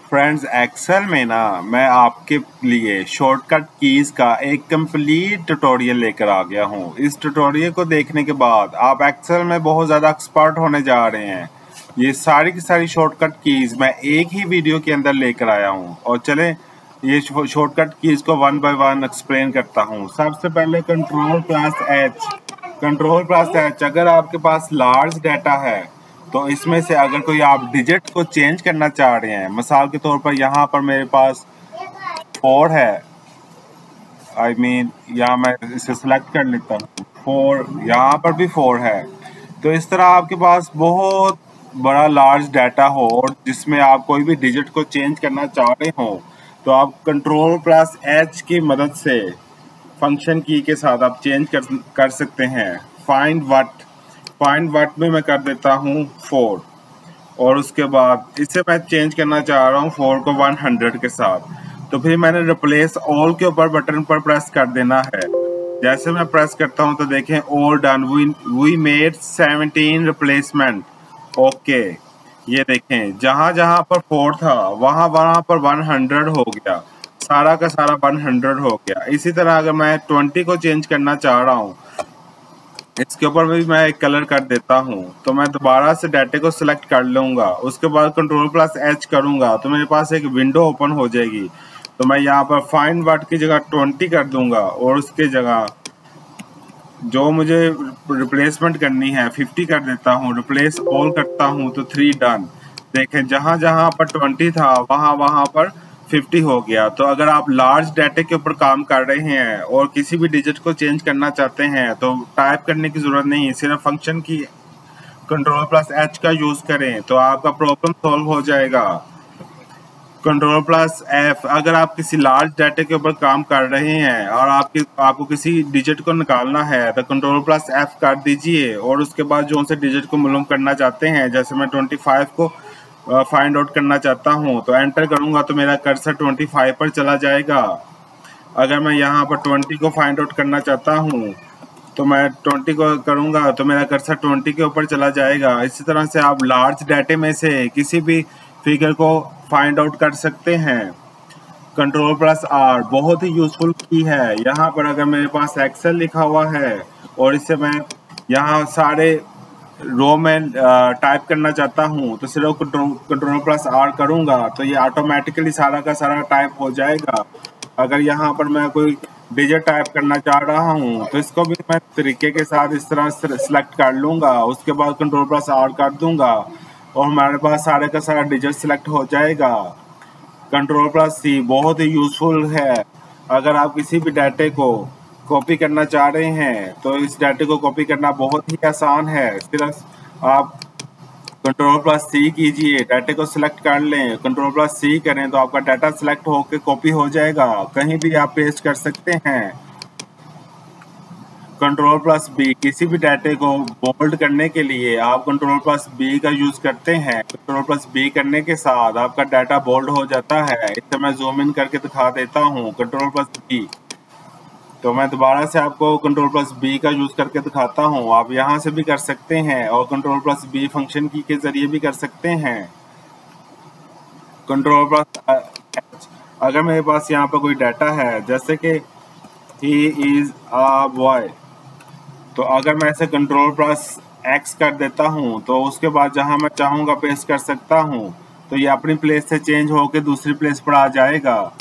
Friends, Excel में ना मैं आपके लिए शॉर्टकट कीज़ का एक कंप्लीट ट्यूटोरियल लेकर आ गया हूँ। इस ट्यूटोरियल को देखने के बाद आप एक्सेल में बहुत ज़्यादा एक्सपर्ट होने जा रहे हैं। ये सारी की सारी शॉर्टकट कीज़ मैं एक ही वीडियो के अंदर लेकर आया हूँ और चलें ये शॉर्टकट कीज़ को वन बाय वन एक्सप्लेन करता हूँ। सबसे पहले कंट्रोल प्लस एच। अगर आपके पास लार्ज डाटा है तो इसमें से अगर कोई आप डिजिट को चेंज करना चाह रहे हैं, मिसाल के तौर पर यहाँ पर मेरे पास 4 है, यहाँ मैं इसे सिलेक्ट कर लेता हूँ 4, यहाँ पर भी 4 है। तो इस तरह आपके पास बहुत बड़ा लार्ज डाटा हो और जिसमें आप कोई भी डिजिट को चेंज करना चाह रहे हो तो आप कंट्रोल प्लस एच की मदद से फंक्शन की के साथ आप चेंज कर सकते हैं। फाइंड वट में मैं कर देता हूँ 4 और उसके बाद इसे मैं चेंज करना चाह रहा हूँ 4 को 100 के साथ। तो फिर मैंने रिप्लेस ऑल के ऊपर बटन पर प्रेस कर देना है। जैसे मैं प्रेस करता हूँ तो देखें all done, we made 17 replacement. Okay, ये देखें जहाँ जहाँ पर 4 था वहाँ वहाँ पर 100 हो गया, सारा का सारा 100 हो गया। इसी तरह अगर मैं 20 को चेंज करना चाह रहा हूँ, इसके ऊपर भी मैं एक कलर कर देता हूँ, तो मैं दोबारा से डाटे को सिलेक्ट कर लूँगा, उसके बाद कंट्रोल प्लस एच करूँगा तो मेरे पास एक विंडो ओपन हो जाएगी। तो मैं यहाँ पर फाइंड वर्ड की जगह 20 कर दूँगा और उसके जगह जो मुझे रिप्लेसमेंट करनी है 50 कर देता हूँ, रिप्लेस ऑल करता हूँ तो 3 डन। देखें जहाँ जहाँ पर 20 था वहाँ वहाँ पर 50 हो गया। तो अगर आप लार्ज डाटे के ऊपर काम कर रहे हैं और किसी भी डिजिट को चेंज करना चाहते हैं तो टाइप करने की ज़रूरत नहीं, सिर्फ फंक्शन की कंट्रोल प्लस एच का यूज़ करें तो आपका प्रॉब्लम सॉल्व हो जाएगा। कंट्रोल प्लस एफ, अगर आप किसी लार्ज डाटे के ऊपर काम कर रहे हैं और आपको किसी डिजिट को निकालना है तो कंट्रोल प्लस एफ कर दीजिए और उसके बाद जो उनसे डिजिट को मालूम करना चाहते हैं, जैसे मैं 25 को फाइंड आउट करना चाहता हूं तो एंटर करूंगा तो मेरा कर्सर 25 पर चला जाएगा। अगर मैं यहां पर 20 को फाइंड आउट करना चाहता हूं तो मैं 20 को करूंगा तो मेरा कर्सर 20 के ऊपर चला जाएगा। इसी तरह से आप लार्ज डाटे में से किसी भी फिगर को फाइंड आउट कर सकते हैं। कंट्रोल प्लस आर बहुत ही यूजफुल की है। यहाँ पर अगर मेरे पास एक्सेल लिखा हुआ है और इसे मैं यहाँ सारे रो में टाइप करना चाहता हूँ तो सिर्फ कंट्रोल प्लस आर करूँगा तो ये ऑटोमेटिकली सारा का सारा टाइप हो जाएगा। अगर यहाँ पर मैं कोई डिजिट टाइप करना चाह रहा हूँ तो इसको भी मैं तरीके के साथ इस तरह सेलेक्ट कर लूँगा, उसके बाद कंट्रोल प्लस आर कर दूँगा और हमारे पास सारे का सारा डिजिट सेलेक्ट हो जाएगा। कंट्रोल प्लस सी बहुत ही यूजफुल है। अगर आप किसी भी डाटे को कॉपी करना चाह रहे हैं तो इस डाटे को कॉपी करना बहुत ही आसान है। सिर्फ आप कंट्रोल प्लस सी कीजिए, डाटे को सिलेक्ट कर लें, कंट्रोल प्लस सी करें तो आपका डाटा सिलेक्ट होकर कॉपी हो जाएगा, कहीं भी आप पेस्ट कर सकते हैं। कंट्रोल प्लस बी, किसी भी डाटे को बोल्ड करने के लिए आप कंट्रोल प्लस बी का यूज करते हैं। कंट्रोल प्लस बी करने के साथ आपका डाटा बोल्ड हो जाता है। इसे मैं जूम इन करके दिखा देता हूँ, कंट्रोल प्लस बी। तो मैं दोबारा से आपको कंट्रोल प्लस बी का यूज करके दिखाता हूँ। आप यहाँ से भी कर सकते हैं और कंट्रोल प्लस बी फंक्शन की के जरिए भी कर सकते हैं। कंट्रोल प्लस अगर मेरे पास यहाँ पर कोई डाटा है जैसे कि ही इज अ बॉय, तो अगर मैं इसे कंट्रोल प्लस एक्स कर देता हूँ तो उसके बाद जहाँ मैं चाहूँगा पेस्ट कर सकता हूँ, तो ये अपनी प्लेस से चेंज होकर दूसरी प्लेस पर आ जाएगा।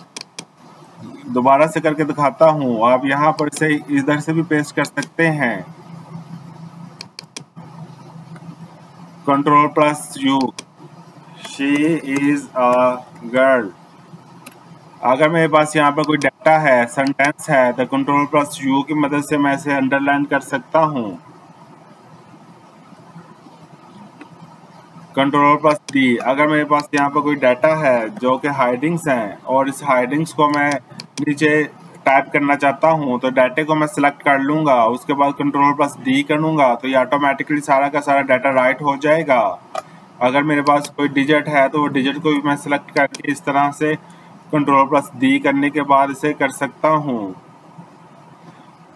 दोबारा से करके दिखाता हूँ, आप यहाँ पर इसे इधर से भी पेस्ट कर सकते हैं। Control plus you, she is a girl. अगर मेरे पास यहाँ पर कोई डाटा है, सेंटेंस है, तो कंट्रोल प्लस यू की मदद से मैं इसे अंडरलाइन कर सकता हूँ। कंट्रोल प्लस डी, अगर मेरे पास यहाँ पर कोई डाटा है जो कि हाइडिंग्स हैं और इस हाइडिंग्स को मैं नीचे टाइप करना चाहता हूँ तो डाटे को मैं सिलेक्ट कर लूँगा, उसके बाद कंट्रोल प्लस डी करूँगा तो ये ऑटोमेटिकली सारा का सारा डाटा राइट हो जाएगा। अगर मेरे पास कोई डिजिट है तो वो डिजिट को भी मैं सिलेक्ट करके इस तरह से कंट्रोल प्लस डी करने के बाद इसे कर सकता हूँ।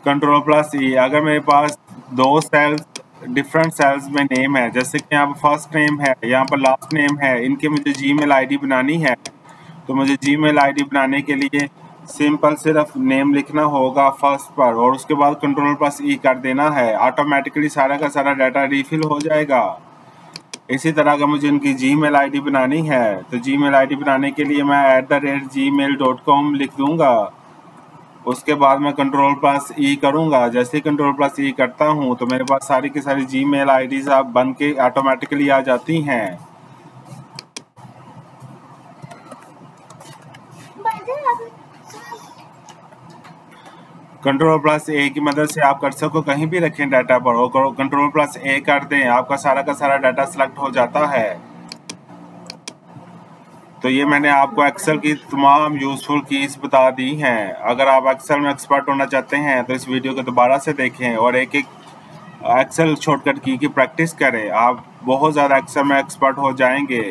कंट्रोल प्लस ई, अगर मेरे पास दो सेल्स डिफरेंट सेल्स में नेम है, जैसे कि यहाँ पर फर्स्ट नेम है, यहाँ पर लास्ट नेम है, इनके मुझे जीमेल आईडी बनानी है तो मुझे जीमेल आईडी बनाने के लिए सिंपल सिर्फ नेम लिखना होगा फर्स्ट पर और उसके बाद Ctrl+E कर देना है। ऑटोमेटिकली सारा का सारा डाटा रिफिल हो जाएगा। इसी तरह अगर मुझे इनकी जीमेल आईडी बनानी है तो जीमेल आईडी बनाने के लिए मैं @gmail.com लिख दूंगा। उसके बाद मैं Ctrl+E करूंगा। जैसे ही Ctrl+E करता हूं तो मेरे पास सारी की सारी जीमेल आईडीज आप बन के ऑटोमेटिकली आ जाती हैं। Ctrl+A की मदद से आप कर्सर को कहीं भी रखें डाटा पर और Ctrl+A कर दें, आपका सारा का सारा डाटा सिलेक्ट हो जाता है। तो ये मैंने आपको एक्सेल की तमाम यूज़फुल कीज़ बता दी हैं। अगर आप एक्सेल में एक्सपर्ट होना चाहते हैं तो इस वीडियो को दोबारा से देखें और एक एक एक्सेल शॉर्टकट की प्रैक्टिस करें। आप बहुत ज़्यादा एक्सेल में एक्सपर्ट हो जाएंगे।